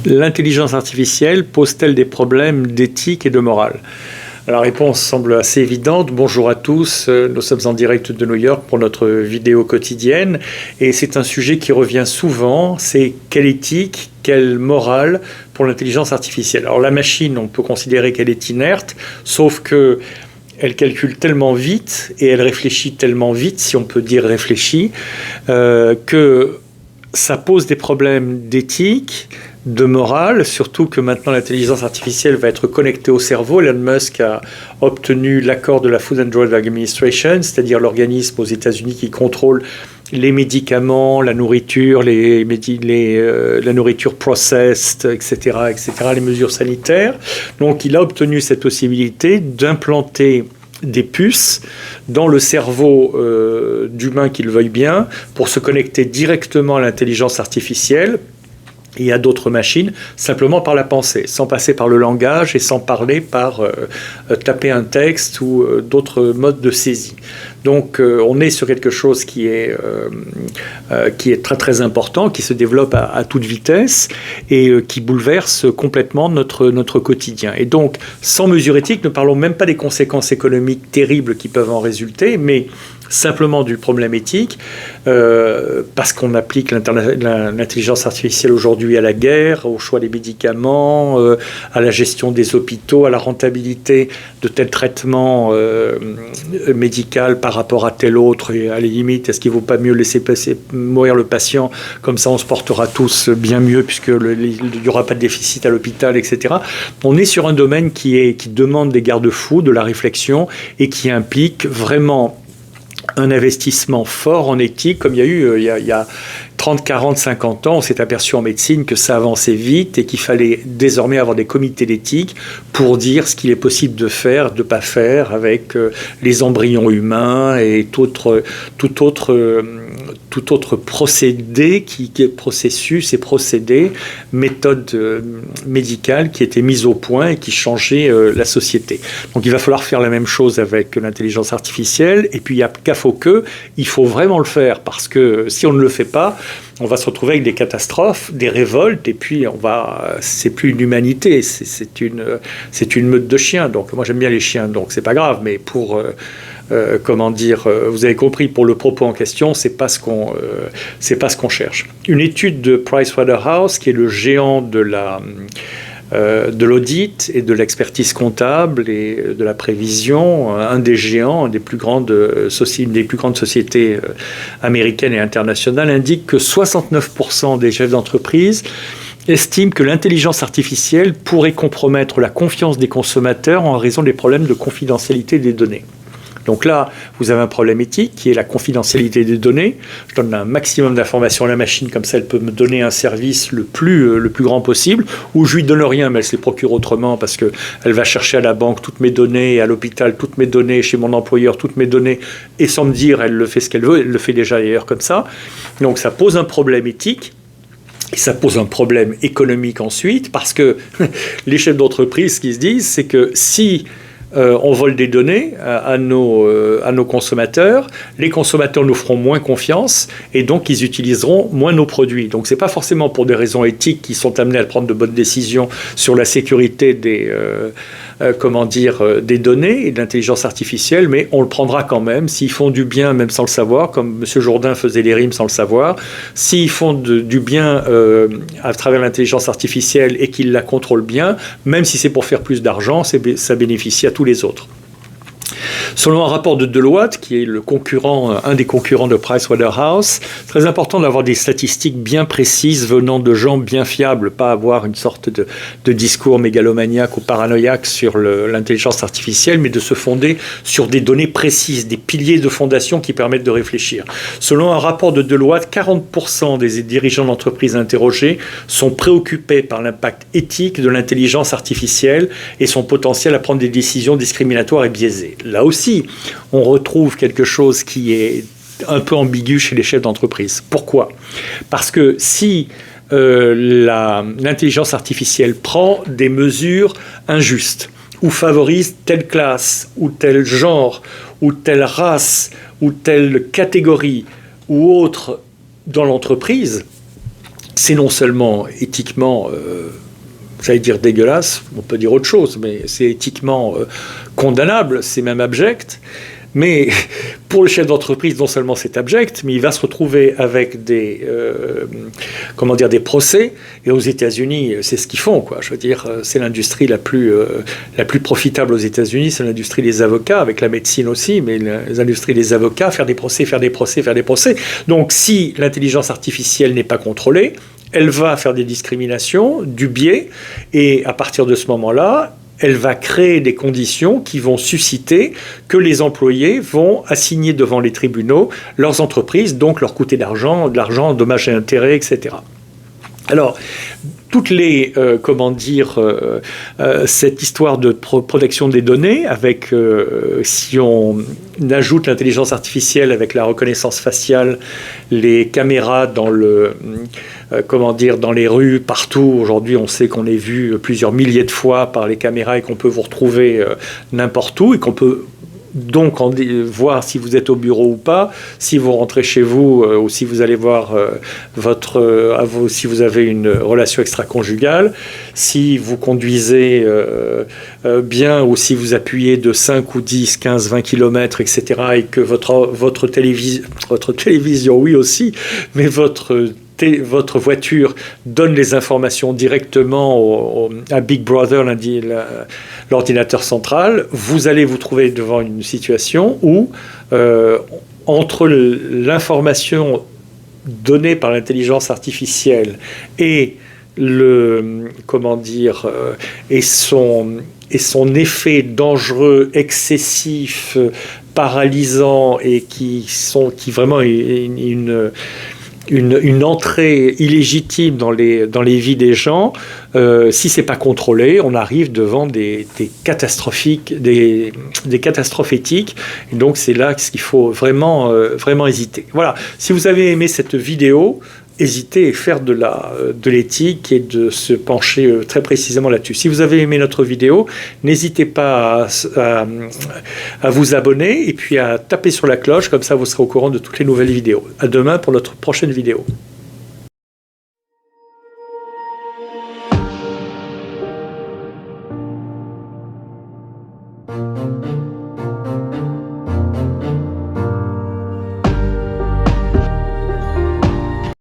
L'intelligence artificielle pose-t-elle des problèmes d'éthique et de morale? La réponse semble assez évidente. Bonjour à tous, nous sommes en direct de New York pour notre vidéo quotidienne et c'est un sujet qui revient souvent, c'est quelle éthique, quelle morale pour l'intelligence artificielle. Alors la machine, on peut considérer qu'elle est inerte, sauf que elle calcule tellement vite et elle réfléchit tellement vite, si on peut dire réfléchit, que ça pose des problèmes d'éthique, de morale, surtout que maintenant l'intelligence artificielle va être connectée au cerveau. Elon Musk a obtenu l'accord de la Food and Drug Administration, c'est-à-dire l'organisme aux États-Unis qui contrôle les médicaments, la nourriture, la nourriture processed, etc., les mesures sanitaires. Donc il a obtenu cette possibilité d'implanter des puces dans le cerveau d'humains qui le veuillent bien pour se connecter directement à l'intelligence artificielle et à d'autres machines, simplement par la pensée, sans passer par le langage et sans parler par taper un texte ou d'autres modes de saisie. Donc on est sur quelque chose qui est très très important, qui se développe à toute vitesse et qui bouleverse complètement notre quotidien. Et donc, sans mesure éthique, ne parlons même pas des conséquences économiques terribles qui peuvent en résulter, mais simplement du problème éthique, parce qu'on applique l'intelligence artificielle aujourd'hui à la guerre, au choix des médicaments, à la gestion des hôpitaux, à la rentabilité de tel traitement médical par rapport à tel autre, et à la limite, est-ce qu'il ne vaut pas mieux laisser mourir le patient, comme ça on se portera tous bien mieux, puisqu'il n'y aura pas de déficit à l'hôpital, etc. On est sur un domaine qui demande des garde-fous, de la réflexion, et qui implique vraiment un investissement fort en éthique, comme il y a eu il y a 30, 40, 50 ans, on s'est aperçu en médecine que ça avançait vite et qu'il fallait désormais avoir des comités d'éthique pour dire ce qu'il est possible de faire, de ne pas faire avec les embryons humains et tout autre procédé, processus et procédé, méthode médicale qui était mise au point et qui changeait la société. Donc il va falloir faire la même chose avec l'intelligence artificielle, et puis il y a qu'à faut que, il faut vraiment le faire, parce que si on ne le fait pas, on va se retrouver avec des catastrophes, des révoltes, et puis c'est plus une humanité, c'est une meute de chiens. Donc moi j'aime bien les chiens, donc c'est pas grave, mais pour vous avez compris, pour le propos en question, c'est pas ce qu'on cherche. Une étude de Pricewaterhouse, qui est le géant de l'audit et de l'expertise comptable et de la prévision, un des géants, une des plus grandes sociétés américaines et internationales, indique que 69% des chefs d'entreprise estiment que l'intelligence artificielle pourrait compromettre la confiance des consommateurs en raison des problèmes de confidentialité des données. Donc là, vous avez un problème éthique qui est la confidentialité des données. Je donne un maximum d'informations à la machine, comme ça elle peut me donner un service le plus grand possible, ou je lui donne rien, mais elle se les procure autrement parce qu'elle va chercher à la banque toutes mes données, à l'hôpital toutes mes données, chez mon employeur toutes mes données, et sans me dire, elle le fait ce qu'elle veut, elle le fait déjà d'ailleurs comme ça. Donc ça pose un problème éthique. Et ça pose un problème économique ensuite, parce que les chefs d'entreprise, ce qu'ils se disent, c'est que si on vole des données à nos consommateurs, les consommateurs nous feront moins confiance et donc ils utiliseront moins nos produits. Donc c'est pas forcément pour des raisons éthiques qu'ils sont amenés à prendre de bonnes décisions sur la sécurité des données et de l'intelligence artificielle, mais on le prendra quand même s'ils font du bien, même sans le savoir, comme M. Jourdain faisait les rimes sans le savoir. S'ils font du bien à travers l'intelligence artificielle et qu'ils la contrôlent bien, même si c'est pour faire plus d'argent, ça bénéficie à tous les autres. Selon un rapport de Deloitte, qui est un des concurrents de Pricewaterhouse, très important d'avoir des statistiques bien précises venant de gens bien fiables, pas avoir une sorte de discours mégalomaniaque ou paranoïaque sur l'intelligence artificielle, mais de se fonder sur des données précises, des piliers de fondation qui permettent de réfléchir. Selon un rapport de Deloitte, 40% des dirigeants d'entreprises interrogés sont préoccupés par l'impact éthique de l'intelligence artificielle et son potentiel à prendre des décisions discriminatoires et biaisées. Là aussi, on retrouve quelque chose qui est un peu ambigu chez les chefs d'entreprise. Pourquoi ? Parce que si l'intelligence artificielle prend des mesures injustes ou favorise telle classe ou tel genre ou telle race ou telle catégorie ou autre dans l'entreprise, c'est non seulement éthiquement, j'allais dire dégueulasse, on peut dire autre chose, mais c'est éthiquement condamnable, c'est même abject. Mais pour le chef d'entreprise, non seulement c'est abject, mais il va se retrouver avec des procès. Et aux États-Unis, c'est ce qu'ils font, quoi. Je veux dire, c'est l'industrie la plus profitable aux États-Unis, c'est l'industrie des avocats, avec la médecine aussi, mais l'industrie des avocats, faire des procès. Donc, si l'intelligence artificielle n'est pas contrôlée, elle va faire des discriminations, du biais, et à partir de ce moment-là, elle va créer des conditions qui vont susciter que les employés vont assigner devant les tribunaux leurs entreprises, donc leur coûter de l'argent, dommages et intérêts, etc. Alors, toutes les, cette histoire de protection des données, avec, si on ajoute l'intelligence artificielle avec la reconnaissance faciale, les caméras dans dans les rues, partout. Aujourd'hui, on sait qu'on est vu plusieurs milliers de fois par les caméras et qu'on peut vous retrouver n'importe où et qu'on peut donc voir si vous êtes au bureau ou pas, si vous rentrez chez vous ou si vous allez voir si vous avez une relation extra-conjugale, si vous conduisez bien ou si vous appuyez de 5 ou 10, 15, 20 km, etc. et que votre télévision, oui aussi, mais votre voiture donne les informations directement à Big Brother, l'ordinateur central, vous allez vous trouver devant une situation où, entre l'information donnée par l'intelligence artificielle et son effet dangereux, excessif, paralysant et qui vraiment une entrée illégitime dans les vies des gens, si c'est pas contrôlé, on arrive devant des catastrophes éthiques. Et donc c'est là qu'il faut vraiment hésiter. Voilà. Si vous avez aimé cette vidéo, hésitez et faire de l'éthique et de se pencher très précisément là-dessus. Si vous avez aimé notre vidéo, n'hésitez pas à vous abonner et puis à taper sur la cloche, comme ça vous serez au courant de toutes les nouvelles vidéos. À demain pour notre prochaine vidéo.